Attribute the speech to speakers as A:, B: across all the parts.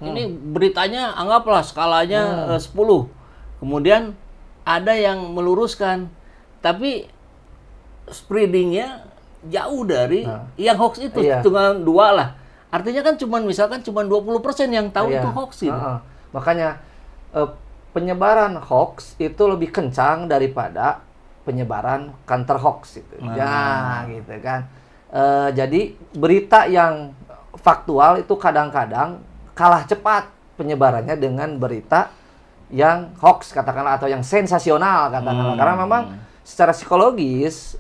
A: Ini beritanya anggaplah skalanya 10. Kemudian ada yang meluruskan, tapi spreadingnya jauh dari yang hoax itu, hitungan 2 lah. Artinya kan misalkan cuma 20% yang tahu itu hoax gitu.
B: Makanya penyebaran hoax itu lebih kencang daripada penyebaran counter hoax gitu. Ya, gitu kan. Jadi berita yang faktual itu kadang-kadang kalah cepat penyebarannya dengan berita yang hoax katakanlah atau yang sensasional katakanlah. Karena memang secara psikologis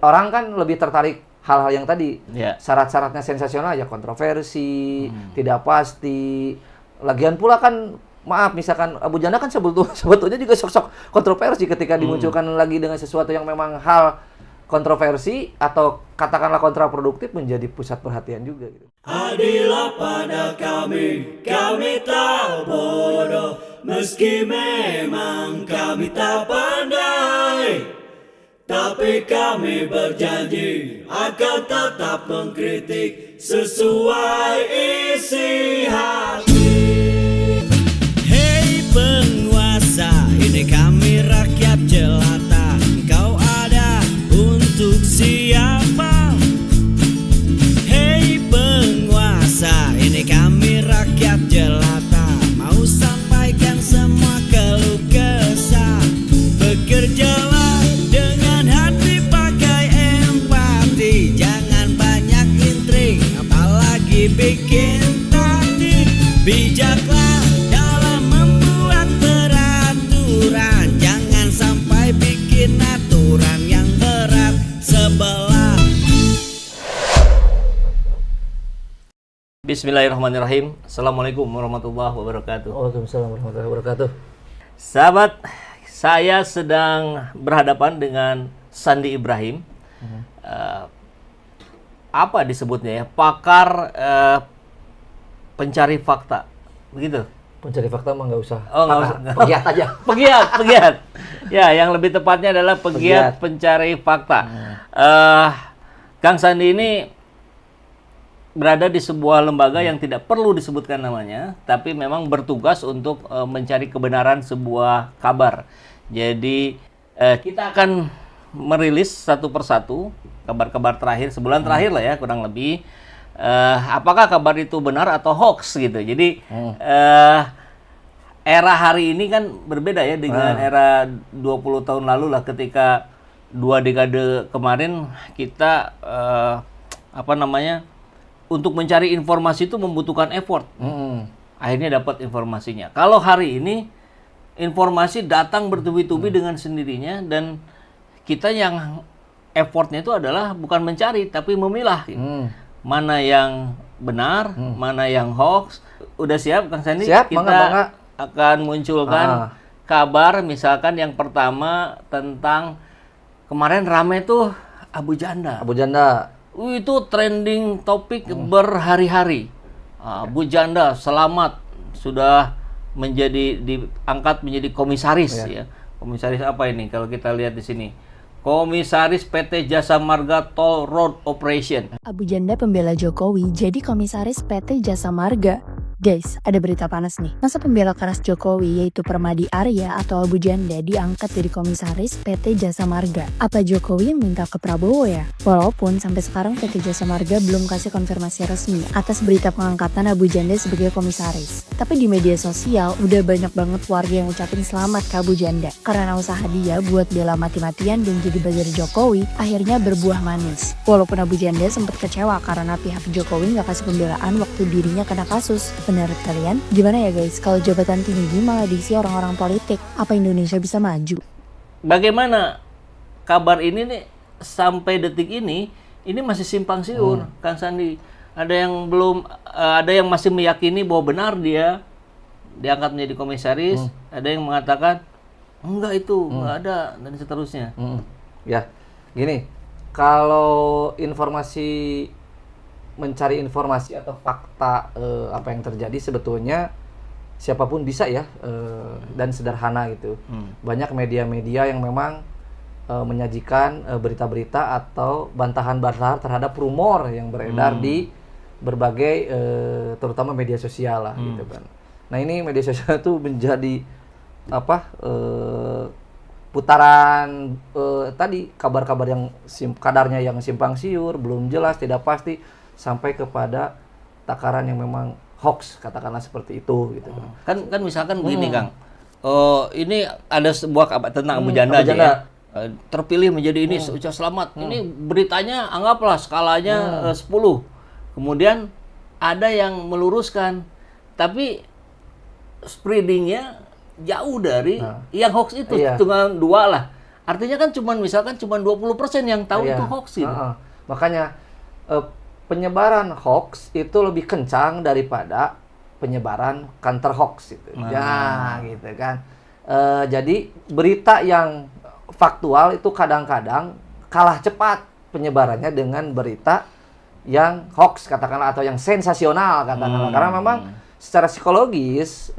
B: orang kan lebih tertarik hal-hal yang tadi syarat-syaratnya sensasional ya, kontroversi, tidak pasti. Lagian pula kan maaf misalkan Abu Janda kan sebetulnya juga sok-sok kontroversi ketika dimunculkan lagi dengan sesuatu yang memang hal kontroversi atau katakanlah kontraproduktif menjadi pusat perhatian juga gitu.
C: Adillah pada kami tak bodoh, meski memang kami tak pandai, tapi kami berjanji akan tetap mengkritik sesuai isi hati. Hei penguasa, ini kami rakyat jelata, engkau ada untuk siapa? Hei penguasa, ini kami rakyat jelata, mau sampaikan semua keluh kesah. Bekerjalah dengan hati, pakai empati, jangan banyak intrik, apalagi bikin takdir. Bijaklah dalam membuat peraturan, jangan sampai bikin aturan yang berat sebelah.
A: Bismillahirrahmanirrahim. Assalamualaikum warahmatullahi wabarakatuh.
B: Waalaikumsalam warahmatullahi wabarakatuh.
A: Sahabat, saya sedang berhadapan dengan Sandi Ibrahim. Apa disebutnya ya? Pakar pencari fakta. Begitu?
B: Pencari fakta mah nggak usah.
A: Oh, nggak usah.
B: Pegiat aja.
A: Pegiat. Ya, yang lebih tepatnya adalah pegiat pencari fakta. Kang Sandi ini berada di sebuah lembaga yang tidak perlu disebutkan namanya, tapi memang bertugas untuk mencari kebenaran sebuah kabar. Jadi kita akan merilis satu persatu kabar-kabar terakhir, sebulan terakhir lah ya kurang lebih. Apakah kabar itu benar atau hoax gitu. Jadi era hari ini kan berbeda ya dengan era 20 tahun lalu lah, ketika 2 dekade kemarin kita untuk mencari informasi itu membutuhkan effort. Akhirnya dapat informasinya. Kalau hari ini informasi datang bertubi-tubi dengan sendirinya, dan kita yang effortnya itu adalah bukan mencari tapi memilah. Mana yang benar, mana yang hoax. Udah siap Kang Sandi?
B: Siap,
A: kita
B: bangga.
A: akan munculkan kabar, misalkan yang pertama tentang kemarin rame tuh Abu Janda.
B: Abu Janda.
A: Itu trending topik berhari-hari. Bu Janda selamat sudah diangkat menjadi komisaris ya. Komisaris apa ini kalau kita lihat di sini? Komisaris PT Jasa Marga Toll Road Operation.
D: Abu Janda pembela Jokowi jadi komisaris PT Jasa Marga. Guys, ada berita panas nih. Masa pembela keras Jokowi yaitu Permadi Arya atau Abu Janda diangkat jadi komisaris PT Jasa Marga. Apa Jokowi yang minta ke Prabowo ya? Walaupun sampai sekarang PT Jasa Marga belum kasih konfirmasi resmi atas berita pengangkatan Abu Janda sebagai komisaris. Tapi di media sosial udah banyak banget warga yang ucapin selamat ke Abu Janda karena usaha dia buat bela mati-matian dan jadi buzzer Jokowi akhirnya berbuah manis. Walaupun Abu Janda sempat kecewa karena pihak Jokowi nggak kasih pembelaan waktu dirinya kena kasus. Menurut kalian, gimana ya guys kalau jabatan tinggi malah diisi orang-orang politik? Apa Indonesia bisa maju?
A: Bagaimana kabar ini nih sampai detik ini masih simpang siur, Kang Sandi. Ada yang masih meyakini bahwa benar dia diangkat menjadi komisaris, ada yang mengatakan enggak itu, enggak ada, dan seterusnya.
B: Ya, gini, kalau mencari informasi atau fakta apa yang terjadi sebetulnya siapapun bisa ya, dan sederhana gitu. Banyak media-media yang memang menyajikan berita-berita atau bantahan-bantahan terhadap rumor yang beredar di berbagai terutama media sosial lah gitu kan. Nah ini media sosial itu menjadi apa putaran tadi kabar-kabar yang kadarnya yang simpang siur, belum jelas, tidak pasti, sampai kepada takaran yang memang hoax, katakanlah seperti itu gitu kan.
A: Kan misalkan begini Kang. Ini ada sebuah kabar tentang Abu Janda aja ya. Terpilih menjadi ini ucap selamat. Ini beritanya anggaplah skalanya 10. Kemudian ada yang meluruskan. Tapi spreadingnya jauh dari yang hoax itu, hitungan 2 lah. Artinya kan misalkan cuma 20% yang tahu itu hoax gitu.
B: Makanya penyebaran hoax itu lebih kencang daripada penyebaran counter hoax gitu. Ya, gitu kan. Jadi berita yang faktual itu kadang-kadang kalah cepat penyebarannya dengan berita yang hoax katakanlah, atau yang sensasional katakanlah. Karena memang secara psikologis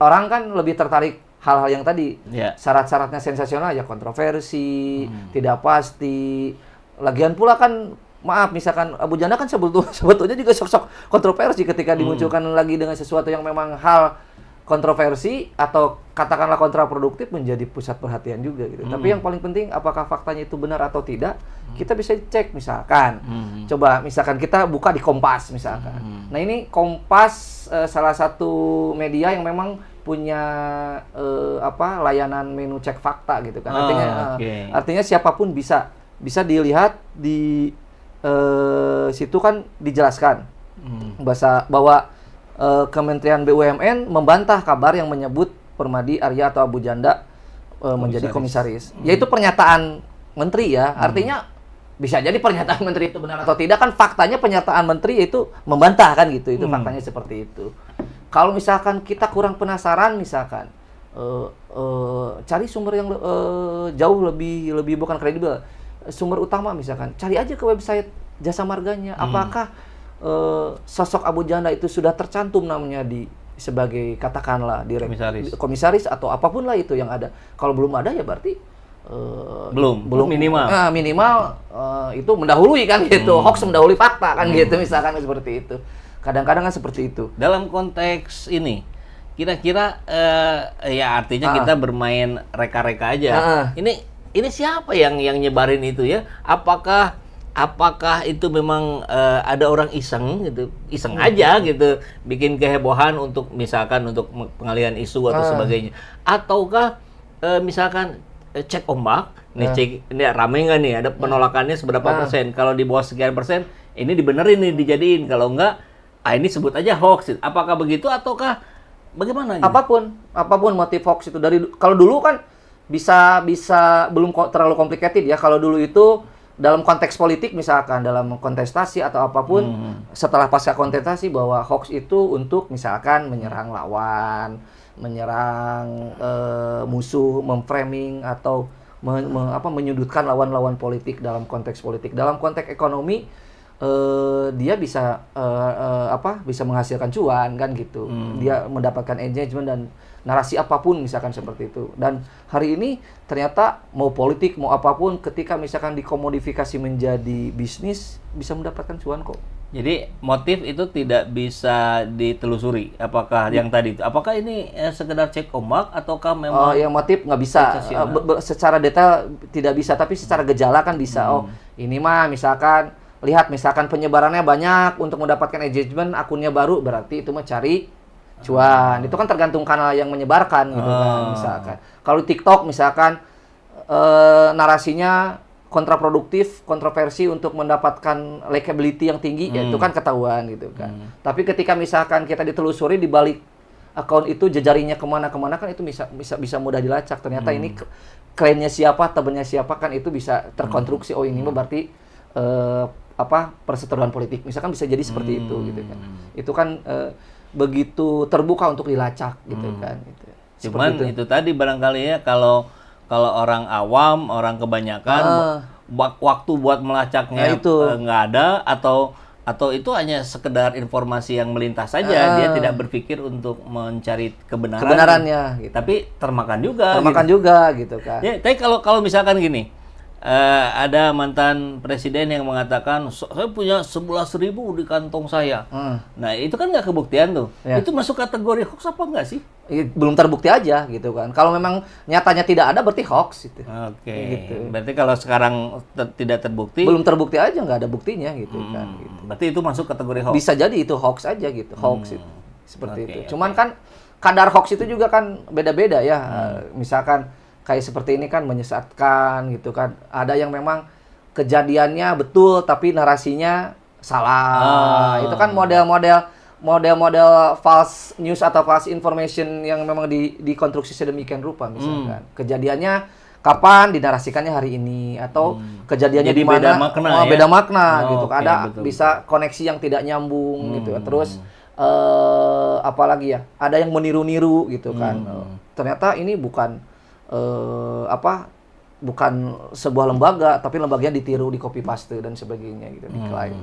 B: orang kan lebih tertarik hal-hal yang tadi syarat-syaratnya sensasional, ya kontroversi, tidak pasti. Lagian pula kan maaf, misalkan Abu Janda kan sebetulnya juga sok-sok kontroversi ketika dimunculkan lagi dengan sesuatu yang memang hal kontroversi atau katakanlah kontraproduktif, menjadi pusat perhatian juga gitu. Tapi yang paling penting apakah faktanya itu benar atau tidak, kita bisa cek misalkan. Coba misalkan kita buka di Kompas misalkan. Nah ini Kompas salah satu media yang memang punya layanan menu cek fakta gitu kan. Artinya siapapun bisa dilihat di situ kan dijelaskan bahwa Kementerian BUMN membantah kabar yang menyebut Permadi Arya atau Abu Janda menjadi komisaris. Yaitu pernyataan menteri ya. Artinya bisa jadi pernyataan menteri itu benar atau tidak, kan faktanya pernyataan menteri itu membantah kan gitu. Itu faktanya seperti itu. Kalau misalkan kita kurang penasaran misalkan cari sumber yang jauh lebih bukan kredibel. Sumber utama misalkan cari aja ke website Jasa Marganya. Apakah sosok Abu Janda itu sudah tercantum namanya sebagai katakanlah komisaris atau apapun lah itu yang ada. Kalau belum ada ya berarti
A: belum
B: minimal itu mendahului kan gitu. Hoax mendahului fakta kan gitu, misalkan seperti itu. Kadang-kadang kan seperti itu.
A: Dalam konteks ini kira-kira ya artinya kita bermain reka-reka aja. Ini siapa yang nyebarin itu ya? Apakah itu memang ada orang iseng gitu, iseng aja gitu, bikin kehebohan untuk misalkan untuk pengalihan isu atau sebagainya, ataukah misalkan cek ombak, nih ini rame nggak nih, ada penolakannya seberapa persen, kalau di bawah sekian persen ini dibenerin nih, dijadiin, kalau enggak, ini sebut aja hoax. Apakah begitu ataukah bagaimana? Gitu?
B: Apapun motif hoax itu kalau dulu kan bisa belum terlalu complicated ya, kalau dulu itu dalam konteks politik misalkan, dalam kontestasi atau apapun, setelah pasca kontestasi bahwa hoax itu untuk misalkan menyerang lawan, menyerang musuh, memframing atau menyudutkan lawan-lawan politik dalam konteks politik. Dalam konteks ekonomi dia bisa bisa menghasilkan cuan kan gitu. Dia mendapatkan engagement dan narasi apapun misalkan seperti itu. Dan hari ini ternyata mau politik mau apapun, ketika misalkan dikomodifikasi menjadi bisnis, bisa mendapatkan cuan kok.
A: Jadi motif itu tidak bisa ditelusuri. Apakah yang tadi itu, apakah ini sekedar cek ombak ataukah memang
B: yang motif nggak bisa secara detail, tidak bisa, tapi secara gejala kan bisa. Ini mah misalkan lihat misalkan penyebarannya banyak untuk mendapatkan engagement, akunnya baru, berarti itu mah cari cuan. Itu kan tergantung kanal yang menyebarkan gitu kan misalkan. Kalau TikTok misalkan narasinya kontraproduktif, kontroversi untuk mendapatkan likability yang tinggi, ya itu kan ketahuan gitu kan. Tapi ketika misalkan kita ditelusuri di balik akun itu jejaringnya kemana-kemana, kan itu bisa mudah dilacak. Ternyata ini klaimnya siapa, tebennya siapa, kan itu bisa terkonstruksi. Oh ini mah berarti perseteruan politik. Misalkan bisa jadi seperti itu gitu kan. Itu kan begitu terbuka untuk dilacak gitu kan. Gitu.
A: Cuman itu tadi barangkali ya, kalau orang awam, orang kebanyakan waktu buat melacaknya nggak ada, atau itu hanya sekedar informasi yang melintas saja, dia tidak berpikir untuk mencari kebenarannya gitu. Tapi termakan juga gitu kan. Ya, tapi kalau misalkan gini, ada mantan presiden yang mengatakan saya punya 11.000 di kantong saya. Nah itu kan nggak kebuktian tuh.
B: Ya.
A: Itu masuk kategori hoax apa nggak sih?
B: Belum terbukti aja gitu kan. Kalau memang nyatanya tidak ada berarti hoax gitu.
A: Oke.
B: Gitu.
A: Berarti kalau sekarang tidak terbukti.
B: Belum terbukti aja nggak ada buktinya gitu kan. Gitu.
A: Berarti itu masuk kategori hoax.
B: Bisa jadi itu hoax aja gitu. Hoax itu. Seperti
A: Oke,
B: itu. Cuman kan kadar hoax itu juga kan beda-beda ya. Misalkan kayak seperti ini kan menyesatkan gitu kan. Ada yang memang kejadiannya betul tapi narasinya salah. Itu kan model false news atau false information yang memang dikonstruksi sedemikian rupa misalkan. Kejadiannya kapan dinarasikannya hari ini atau kejadiannya
A: Jadi
B: di mana
A: beda makna, ya?
B: beda makna gitu.
A: Oke,
B: Ada
A: betul,
B: bisa koneksi yang tidak nyambung gitu. Terus apalagi ya? Ada yang meniru-niru gitu kan. Ternyata ini bukan bukan sebuah lembaga tapi lembaganya ditiru, di copy paste dan sebagainya gitu, diklaim.